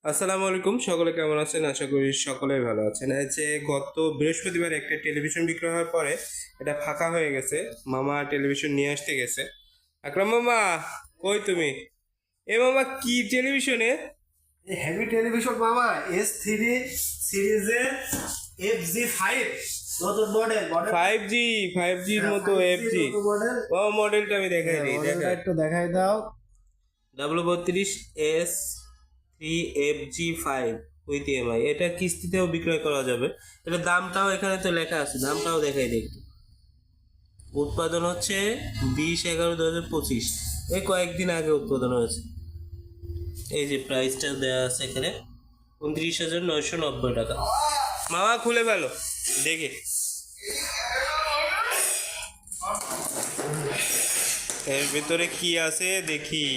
আসসালামু আলাইকুম, সকলে কেমন আছেন? আশা করি সকলেই ভালো আছেন। এই যে গত বৃহস্পতিবার একটা টেলিভিশন বিক্রয় হওয়ার পরে এটা ফাঁকা হয়ে গেছে। মামা টেলিভিশন নিয়ে আসতে গেছে। আকরাম মামা, কই তুমি? এ মামা, কি টেলিভিশনে? হেভি টেলিভিশন মামা S3 সিরিজের FG5 নতুন মডেল 5G, 5Gর মতো FG। মডেল ও মডেলটা আমি দেখাই দিই, দেখা। একটু দেখাই দাও। W32S3FG5 with EMI। এটা কিস্তিতেও বিক্রয় করা যাবে। এটা দামটাও এখানে তো লেখা আছে, দামটাও দেখাই দিই। উৎপাদন হচ্ছে 20/11/2025, এই কয়েকদিন আগে উৎপাদন হয়েছে। এই যে প্রাইসটা দেওয়া আছে এখানে, 29,990 টাকা। মামা খুলে ফেলো দেখে। এর ভিতরে কি আছে দেখি।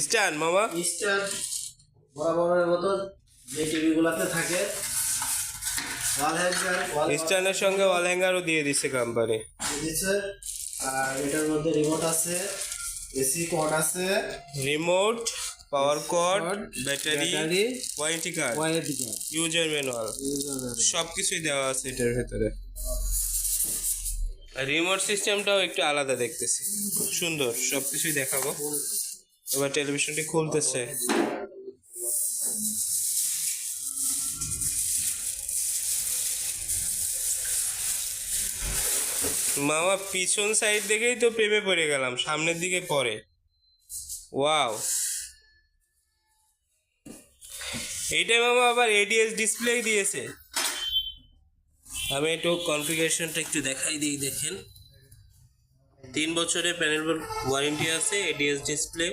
স্ট্যান্ড মামা, স্টার বরাবরের মতো যে টিভি গুলাতে থাকে স্ট্যান্ডের সঙ্গে ওয়াল হ্যাঙ্গারও দিয়ে দিচ্ছে কোম্পানি। দিচ্ছে। আর এটার মধ্যে রিমোট আছে, এসি কর্ড আছে, remote, power cord, battery, battery, warranty card, warranty card, user manual, সবকিছুই দেওয়া আছে এটার ভেতরে। আর রিমোট সিস্টেমটাও একটু আলাদা দেখতেছি, খুব সুন্দর। সবকিছুই দেখাবো। এবার টেলিভিশনটি খুলতেছে। মামা, পিছন সাইড দেখেই তো প্রেমে পড়ে গেলাম, সামনের দিকে পড়ে। ওয়াও, এইটাই মামা আবার এডিএস ডিসপ্লে দিয়েছে। আমি একটু কনফিগারেশনটা একটু দেখাই দিই, দেখেন। 3 বছরের প্যানেল ওয়ারেন্টি আছে, ads display,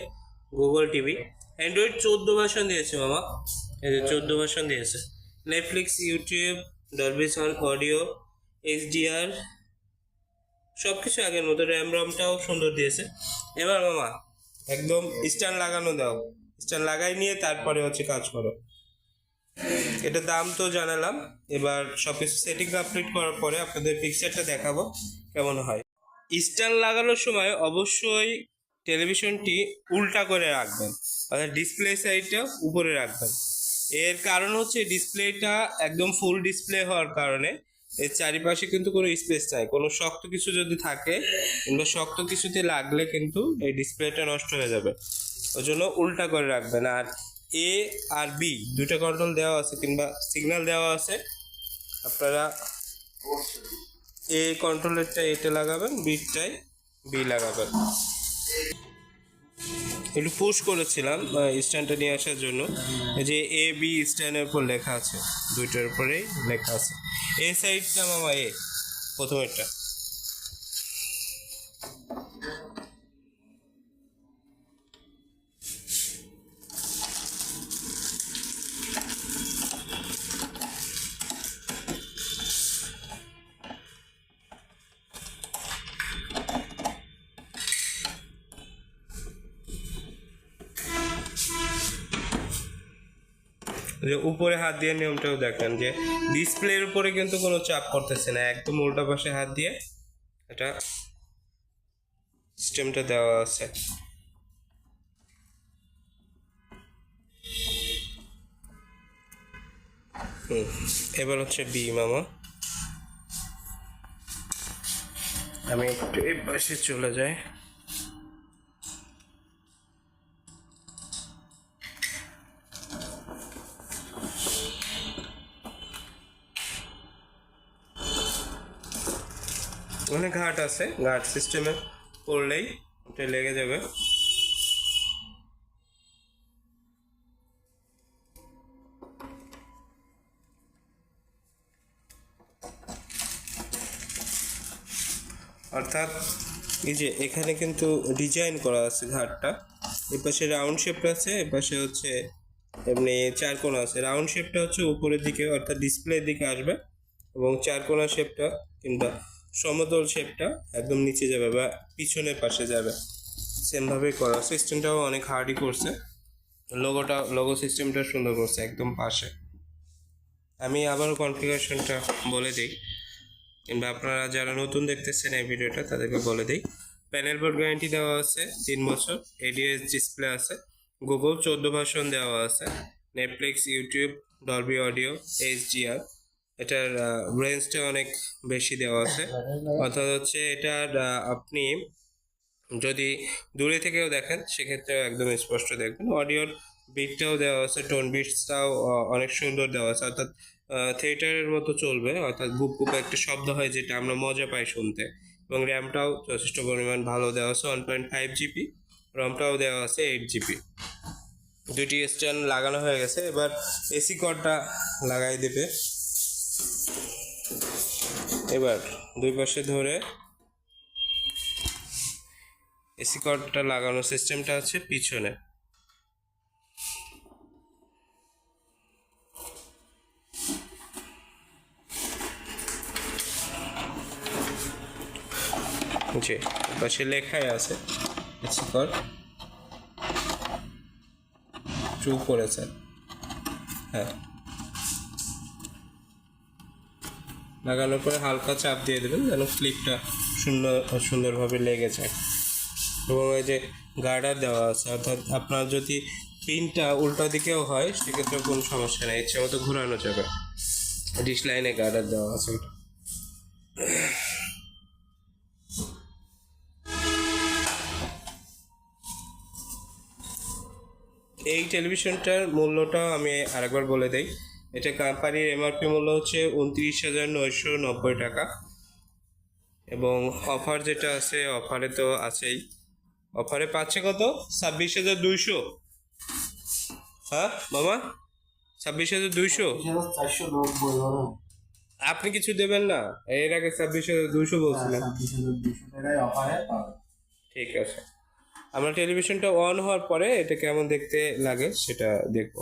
Google TV, Android 14 version দিয়েছে মামা। এই যে 14 ভার্সন দিয়েছে। Netflix, YouTube, Dolby sound audio, HDR, সব কিছু আগের মতো। র্যাম রমটাও সুন্দর দিয়েছে। এবার মামা একদম স্ট্যান্ড লাগানো দাও। স্ট্যান্ড লাগাই নিয়ে তারপরে হচ্ছে কাজ করো। এটা দাম তো জানালাম। এবার সবকিছু সেটিং কমপ্লিট করার পরে আপনাদের পিকচারটা দেখাবো কেমন হয়। স্ট্যান্ড লাগানোর সময় অবশ্যই টেলিভিশনটি উল্টা করে রাখবেন, অর্থাৎ ডিসপ্লে সাইডটা উপরে রাখবেন। এর কারণ হচ্ছে ডিসপ্লেটা একদম ফুল ডিসপ্লে হওয়ার কারণে এর চারিপাশে কিন্তু কোনো স্পেস নাই। কোনো শক্ত কিছু যদি থাকে কিংবা শক্ত কিছুতে লাগলে কিন্তু এই ডিসপ্লেটা নষ্ট হয়ে যাবে। ওই জন্য উল্টা করে রাখবেন। আর এ আর বি দুটো কন্ট্রোল দেওয়া আছে কিংবা সিগন্যাল দেওয়া আছে। আপনারা এ কন্ট্রোলেরটা এতে লাগাবেন, বিটাই বি লাগাবেন। একটু পুশ করেছিলাম স্ট্যান্ডটা নিয়ে আসার জন্য। যে এ বি স্ট্যান্ডের উপর লেখা আছে, দুইটার উপরেই লেখা আছে। এ সাইডটা মামা এ, প্রথমেরটা। যে উপরে হাত দিয়ে নিয়মটাও দেখেন, যে ডিসপ্লের উপরে কিন্তু কোনো চাপ করতেছে না, একদম উল্টা পাশে হাত দিয়ে এটা সিস্টেমটা দেওয়া আছে। এবার হচ্ছে বি মামা। আমি একটু এই পাশে চলে যাই। অনেক ঘাট আছে, ঘাট সিস্টেমে করলেই এটা লেগে যাবে। অর্থাৎ এই যে এখানে কিন্তু ডিজাইন করা আছে ঘাটটা। এর পাশে রাউন্ড শেপটা আছে, এর পাশে হচ্ছে এমনি চারকোনা আছে। রাউন্ড শেপটা হচ্ছে উপরের দিকে অর্থাৎ ডিসপ্লের দিকে আসবে, এবং চারকোনা শেপটা কিংবা সমতল শেপটা একদম নিচে যাবে বা পিছনের পাশে যাবে। সেমভাবেই করা। সিস্টেমটাও অনেক হার্ডই করছে। লোগো সিস্টেমটা সুন্দর করছে একদম পাশে। আমি আবারও কনফিগারেশনটা বলে দিই, কিংবা আপনারা যারা নতুন দেখতেছেন এই ভিডিওটা তাদেরকে বলে দিই। প্যানেল বোর্ড গ্যারান্টি দেওয়া আছে 3 বছর, এডিএস ডিসপ্লে আছে, গুগল 14 ভার্সন দেওয়া আছে, Netflix, YouTube, Dolby audio, HDR. এটার রেঞ্জটা অনেক বেশি দেওয়া আছে, অর্থাৎ হচ্ছে এটার আপনি যদি দূরে থেকেও দেখেন সেক্ষেত্রেও একদম স্পষ্ট দেখবেন। অডিওর বিটটাও দেওয়া আছে, টোন বিটসটাও অনেক সুন্দর দেওয়া আছে, অর্থাৎ থিয়েটারের মতো চলবে, অর্থাৎ গুপ গুপ একটা শব্দ হয় যেটা আমরা মজা পাই শুনতে। এবং র্যামটাও যথেষ্ট পরিমাণ ভালো দেওয়া আছে, 1.5 জিবি, রমটাও দেওয়া আছে 8 জিবি। দুইটি স্ট্যান্ড লাগানো হয়ে গেছে, এবার এসি কর্ডটা লাগাই দেবে। এবার দুই পাশে ধরে এসি কর্ডটা লাগানোর সিস্টেমটা আছে পিছনে। জি, পাশে লেখাই আছে এসি কর্ড ট্রু করেছে। হ্যাঁ, লাগানোর পরে হালকা চাপ দিয়ে দেবেন যেন ক্লিপটা সুন্দরভাবে লেগে যায়। এবং এই যে গার্ডার দেওয়া আছে, অর্থাৎ আপনার যদি পিনটা উল্টো দিকেও হয় সেক্ষেত্রে কোনো সমস্যা নেই, ইচ্ছে মতো ঘোরানো যাবে। ডিশ লাইনে গার্ডার দেওয়া আছে ওটা। এই টেলিভিশনটার মূল্যটা আমি আরেকবার বলে দিই। এটা কোম্পানির এমআরপি মূল্য হচ্ছে 29,990 টাকা, এবং অফার যেটা আছে অফারে তো আছেই, অফারে পাচ্ছে কত 26,200। হ্যাঁ মামা, 26,200। 490 আপনি কিছু দেবেন না, এর আগে 26,200 বলছিলেন। 26,200 টাকায় অফারে পাবেন। ঠিক আছে, আমরা টেলিভিশনটা অন হওয়ার পরে এটা কেমন দেখতে লাগে সেটা দেখবো।